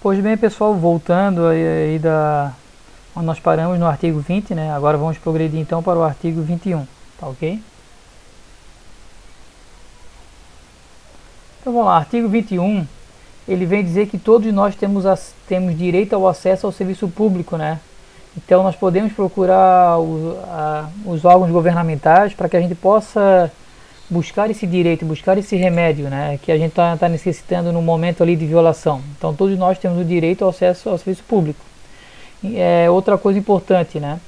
Pois bem, pessoal, voltando onde nós paramos no artigo 20, né? Agora vamos progredir então para o artigo 21, tá ok? Então vamos lá, artigo 21, ele vem dizer que todos nós temos direito ao acesso ao serviço público, né? Então nós podemos procurar os órgãos governamentais para que a gente possa buscar esse direito, buscar esse remédio, né, que a gente está necessitando no momento ali de violação. Então todos nós temos o direito ao acesso ao serviço público. Outra coisa importante, né,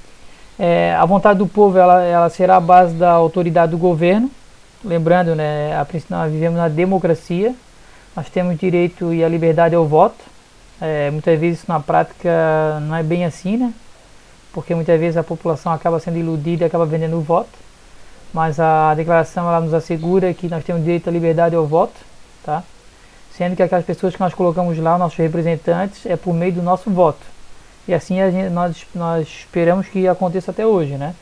a vontade do povo ela será a base da autoridade do governo. Lembrando, né, a princípio nós vivemos na democracia, nós temos direito e a liberdade ao voto. Muitas vezes isso na prática não é bem assim, né, porque muitas vezes a população acaba sendo iludida e acaba vendendo o voto. Mas a declaração ela nos assegura que nós temos direito à liberdade ao voto, tá? Sendo que aquelas pessoas que nós colocamos lá, nossos representantes, é por meio do nosso voto. E assim nós esperamos que aconteça até hoje, né?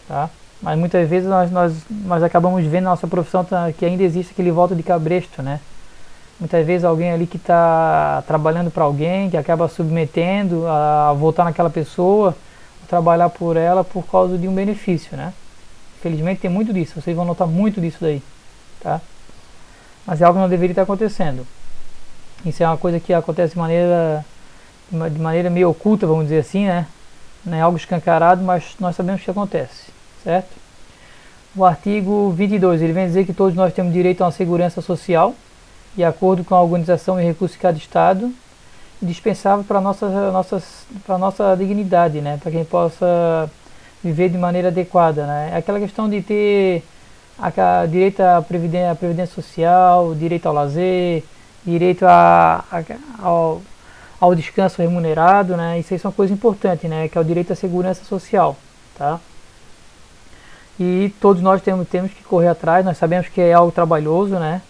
Tá? Mas muitas vezes nós acabamos vendo na nossa profissão que ainda existe aquele voto de cabresto, né? Muitas vezes alguém ali que está trabalhando para alguém, que acaba submetendo a votar naquela pessoa, trabalhar por ela por causa de um benefício, né? Infelizmente tem muito disso, vocês vão notar muito disso daí, tá? Mas é algo que não deveria estar acontecendo. Isso é uma coisa que acontece de maneira meio oculta, vamos dizer assim, né? Não é algo escancarado, mas nós sabemos que acontece, certo? O artigo 22, ele vem dizer que todos nós temos direito a uma segurança social, de acordo com a organização e recursos de cada Estado, indispensável para a nossa dignidade, né? Para que a gente possa viver de maneira adequada, né? Aquela questão de ter direito à previdência social, direito ao lazer, direito ao descanso remunerado, né? Isso aí são coisas importantes, né? Que é o direito à segurança social, tá? E todos nós temos que correr atrás, nós sabemos que é algo trabalhoso, né?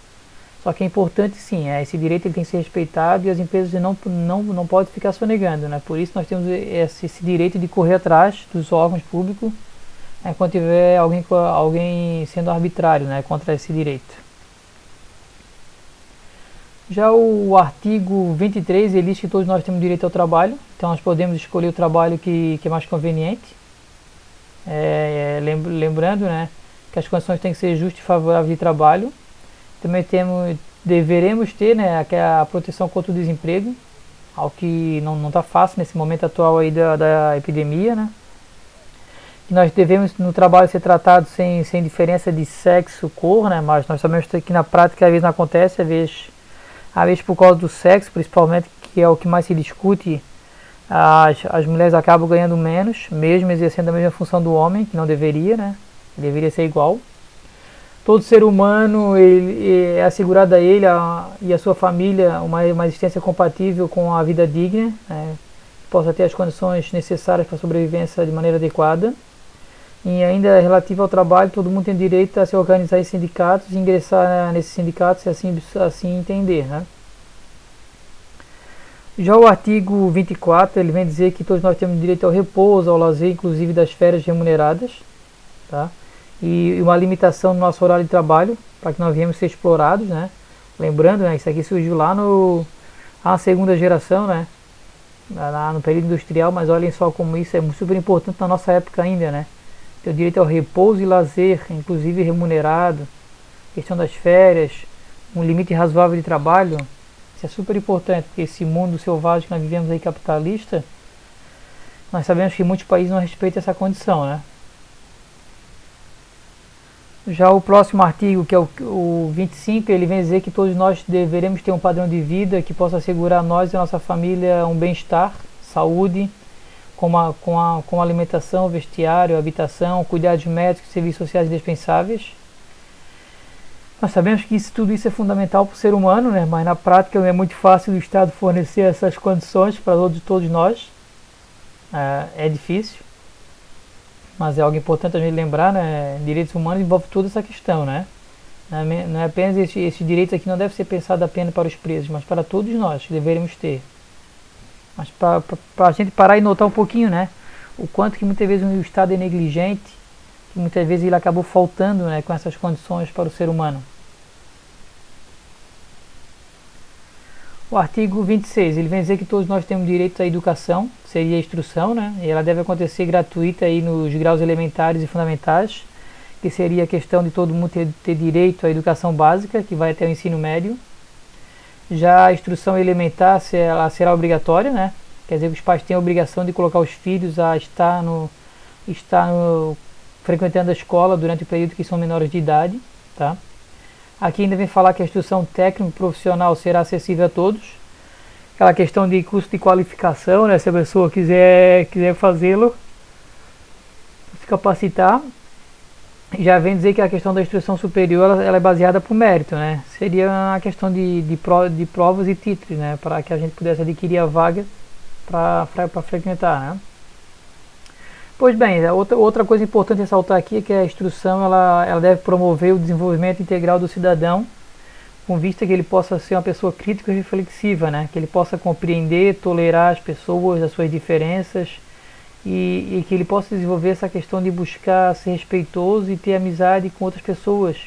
Só que é importante sim, esse direito ele tem que ser respeitado e as empresas não podem ficar sonegando, né? Por isso nós temos esse direito de correr atrás dos órgãos públicos, né, quando tiver alguém sendo arbitrário, né, contra esse direito. Já o artigo 23, ele diz que todos nós temos direito ao trabalho, então nós podemos escolher o trabalho que é mais conveniente. Lembrando, né, que as condições têm que ser justas e favoráveis de trabalho. Também deveremos ter, né, a proteção contra o desemprego, algo que não está fácil nesse momento atual aí da epidemia, né? Que nós devemos no trabalho ser tratados sem diferença de sexo, cor, né? Mas nós sabemos que na prática às vezes não acontece, às vezes por causa do sexo, principalmente, que é o que mais se discute, as mulheres acabam ganhando menos, mesmo exercendo a mesma função do homem, que não deveria, né? Deveria ser igual. Todo ser humano é assegurado a ele e a sua família uma existência compatível com a vida digna, né, que possa ter as condições necessárias para a sobrevivência de maneira adequada. E ainda relativo ao trabalho, todo mundo tem direito a se organizar em sindicatos e ingressar nesses sindicatos se assim entender, né? Já o artigo 24, ele vem dizer que todos nós temos direito ao repouso, ao lazer, inclusive das férias remuneradas, tá? E uma limitação no nosso horário de trabalho, para que nós viemos ser explorados, né? Lembrando, né, isso aqui surgiu lá na segunda geração, né? No período industrial, mas olhem só como isso é super importante na nossa época ainda, né? Ter o direito ao repouso e lazer, inclusive remunerado, questão das férias, um limite razoável de trabalho, isso é super importante, porque esse mundo selvagem que nós vivemos aí capitalista, nós sabemos que muitos países não respeitam essa condição, né? Já o próximo artigo, que é o 25, ele vem dizer que todos nós deveremos ter um padrão de vida que possa assegurar a nós e a nossa família um bem-estar, saúde, com alimentação, vestiário, habitação, cuidados médicos e serviços sociais indispensáveis. Nós sabemos que tudo isso é fundamental para o ser humano, né? Mas na prática não é muito fácil o Estado fornecer essas condições para todos nós. É difícil. Mas é algo importante a gente lembrar, né? Direitos humanos envolve toda essa questão, né? Não é apenas esse direito aqui não deve ser pensado apenas para os presos, mas para todos nós que deveríamos ter. Mas para a gente parar e notar um pouquinho, né? O quanto que muitas vezes o Estado é negligente, que muitas vezes ele acabou faltando, né, com essas condições para o ser humano. O artigo 26, ele vem dizer que todos nós temos direito à educação, seria a instrução, né? E ela deve acontecer gratuita aí nos graus elementares e fundamentais, que seria a questão de todo mundo ter direito à educação básica, que vai até o ensino médio. Já a instrução elementar ela será obrigatória, né? Quer dizer que os pais têm a obrigação de colocar os filhos a frequentando a escola durante o período que são menores de idade, tá? Aqui ainda vem falar que a instrução técnico-profissional será acessível a todos. Aquela questão de curso de qualificação, né? Se a pessoa quiser fazê-lo, se capacitar. Já vem dizer que a questão da instrução superior ela é baseada por mérito, né? Seria a questão de provas e títulos, né? Para que a gente pudesse adquirir a vaga para frequentar, né? Pois bem, outra coisa importante ressaltar aqui é que a instrução ela deve promover o desenvolvimento integral do cidadão, com vista que ele possa ser uma pessoa crítica e reflexiva, né? Que ele possa compreender, tolerar as pessoas, as suas diferenças, e que ele possa desenvolver essa questão de buscar ser respeitoso e ter amizade com outras pessoas,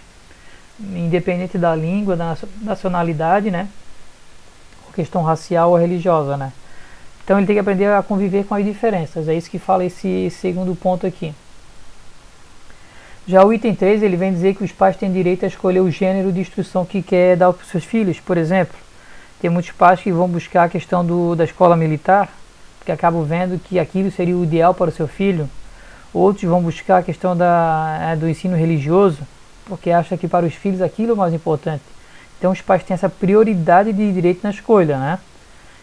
independente da língua, da nacionalidade, né? Ou questão racial ou religiosa, né? Então ele tem que aprender a conviver com as diferenças, é isso que fala esse segundo ponto aqui. Já o item 3, ele vem dizer que os pais têm direito a escolher o gênero de instrução que quer dar para os seus filhos. Por exemplo, tem muitos pais que vão buscar a questão da escola militar, porque acabam vendo que aquilo seria o ideal para o seu filho. Outros vão buscar a questão do ensino religioso, porque acham que para os filhos aquilo é o mais importante. Então os pais têm essa prioridade de direito na escolha, né?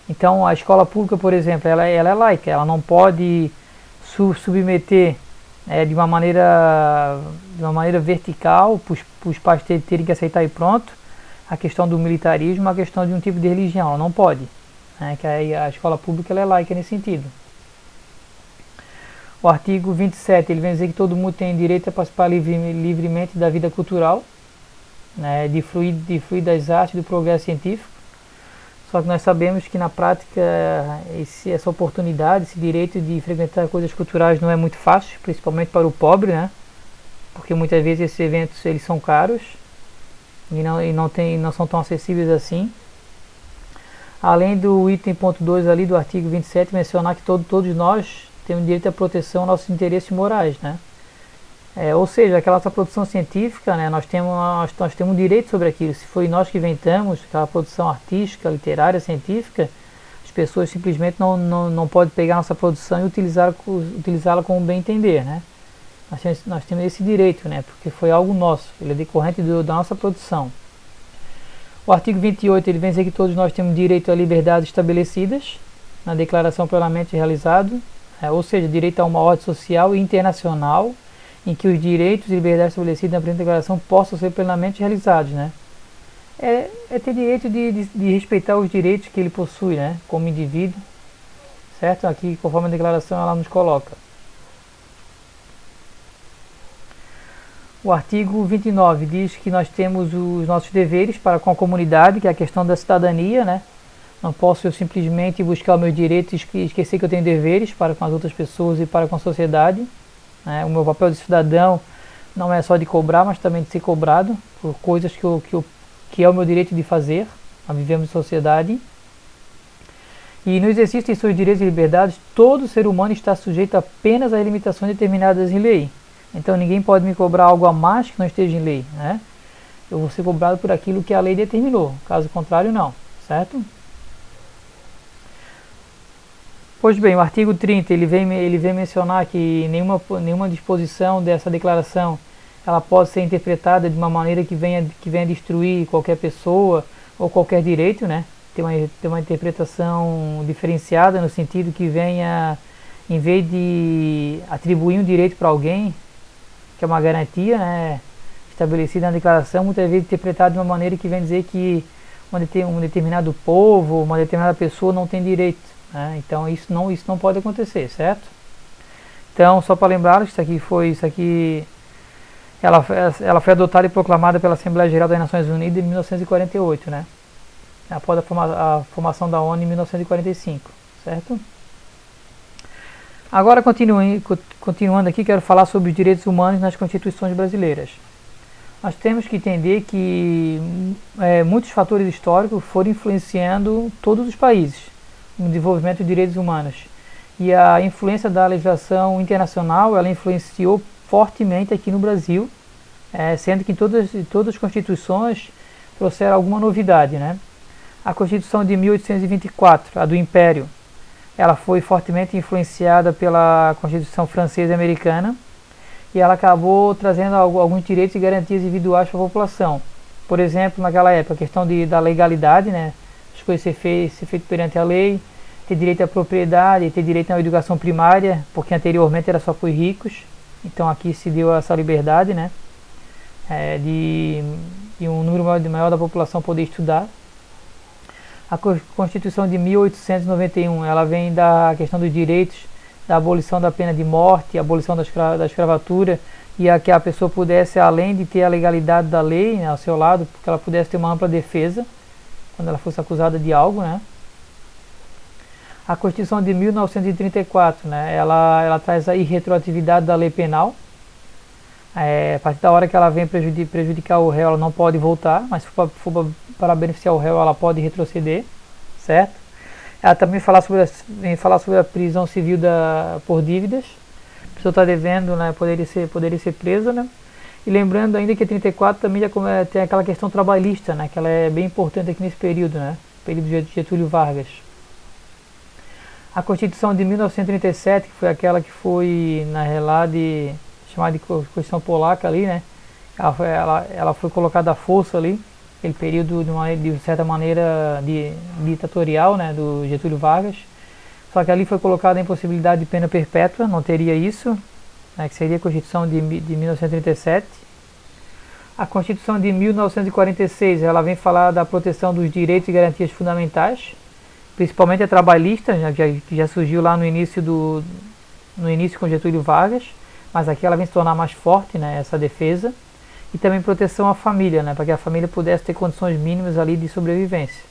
Então a escola pública, por exemplo, ela é laica, ela não pode submeter de uma maneira vertical para os pais terem que aceitar e pronto a questão do militarismo, a questão de um tipo de religião, ela não pode, né? Que a escola pública ela é laica nesse sentido. O artigo 27, ele vem dizer que todo mundo tem direito a participar livremente da vida cultural, né? de fruir das artes, do progresso científico. Só que nós sabemos que na prática essa oportunidade, esse direito de frequentar coisas culturais não é muito fácil, principalmente para o pobre, né? Porque muitas vezes esses eventos eles são caros e não são tão acessíveis assim. Além do item ponto 2 ali do artigo 27 mencionar que todos nós temos direito à proteção aos nossos interesses morais, né? Ou seja, aquela nossa produção científica, né, nós temos um direito sobre aquilo. Se foi nós que inventamos aquela produção artística, literária, científica, as pessoas simplesmente não podem pegar a nossa produção e utilizá-la como bem entender, né? Nós temos esse direito, né, porque foi algo nosso, ele é decorrente da nossa produção. O artigo 28, ele vem dizer que todos nós temos direito a liberdades estabelecidas na declaração plenamente realizado, ou seja, direito a uma ordem social e internacional, em que os direitos e liberdades estabelecidos na presente declaração possam ser plenamente realizados, né? É ter direito de respeitar os direitos que ele possui, né? Como indivíduo, certo? Aqui, conforme a declaração, ela nos coloca. O artigo 29 diz que nós temos os nossos deveres para com a comunidade, que é a questão da cidadania, né? Não posso eu simplesmente buscar os meus direitos e esquecer que eu tenho deveres para com as outras pessoas e para com a sociedade. O meu papel de cidadão não é só de cobrar, mas também de ser cobrado por coisas que é o meu direito de fazer. Nós vivemos em sociedade. E no exercício de seus direitos e liberdades, todo ser humano está sujeito apenas às limitações determinadas em lei. Então ninguém pode me cobrar algo a mais que não esteja em lei, né? Eu vou ser cobrado por aquilo que a lei determinou. Caso contrário, não. Certo? Pois bem, o artigo 30 ele vem mencionar que nenhuma disposição dessa declaração ela pode ser interpretada de uma maneira que venha destruir qualquer pessoa ou qualquer direito, né? Tem uma interpretação diferenciada no sentido que venha, em vez de atribuir um direito para alguém, que é uma garantia, né, estabelecida na declaração, muitas vezes interpretada de uma maneira que vem dizer que um determinado povo, uma determinada pessoa não tem direito. Então isso não pode acontecer, certo? Então, só para lembrar, isso aqui ela foi adotada e proclamada pela Assembleia Geral das Nações Unidas em 1948, né? Após a formação da ONU em 1945, certo? Agora, continuando aqui, quero falar sobre os direitos humanos nas constituições brasileiras. Nós temos que entender que muitos fatores históricos foram influenciando todos os países no desenvolvimento de direitos humanos. E a influência da legislação internacional, ela influenciou fortemente aqui no Brasil, sendo que todas as constituições trouxeram alguma novidade, né? A Constituição de 1824, a do Império, ela foi fortemente influenciada pela Constituição francesa e americana, e ela acabou trazendo alguns direitos e garantias individuais para a população. Por exemplo, naquela época, a questão da legalidade, né? As coisas ser feito perante a lei, ter direito à propriedade, ter direito à educação primária, porque anteriormente era só para os ricos. Então aqui se deu essa liberdade, né? De um número maior da população poder estudar. A Constituição de 1891, ela vem da questão dos direitos, da abolição da pena de morte, abolição da escravatura, e a que a pessoa pudesse, além de ter a legalidade da lei, né, ao seu lado, que ela pudesse ter uma ampla defesa quando ela fosse acusada de algo, né? A Constituição de 1934, né, ela traz a irretroatividade da lei penal. A partir da hora que ela vem prejudicar o réu, ela não pode voltar, mas se for para beneficiar o réu, ela pode retroceder, certo? Ela também vem falar sobre a prisão civil por dívidas. A pessoa está devendo, né, poderia ser presa, né? E lembrando ainda que 34 também já tem aquela questão trabalhista, né, que ela é bem importante aqui nesse período, né? Período de Getúlio Vargas. A Constituição de 1937, que foi aquela que foi, na realidade, chamada de Constituição Polaca ali, né? Ela foi colocada à força ali, aquele período de certa maneira ditatorial, né, do Getúlio Vargas. Só que ali foi colocada a impossibilidade de pena perpétua, não teria isso, né, que seria a Constituição de 1937. A Constituição de 1946, ela vem falar da proteção dos direitos e garantias fundamentais, principalmente a trabalhista, que já surgiu lá no início com Getúlio Vargas, mas aqui ela vem se tornar mais forte, né, essa defesa. E também proteção à família, né, para que a família pudesse ter condições mínimas ali de sobrevivência,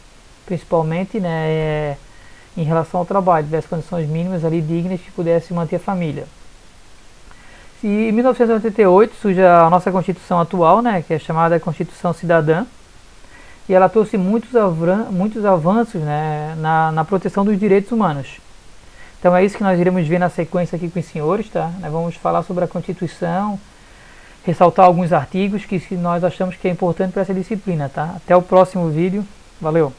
principalmente, né, em relação ao trabalho, tivesse condições mínimas ali dignas que pudesse manter a família. E em 1988 surge a nossa Constituição atual, né, que é chamada Constituição Cidadã, e ela trouxe muitos avanços, né, na proteção dos direitos humanos. Então é isso que nós iremos ver na sequência aqui com os senhores, tá? Nós vamos falar sobre a Constituição, ressaltar alguns artigos que nós achamos que é importante para essa disciplina, tá? Até o próximo vídeo. Valeu!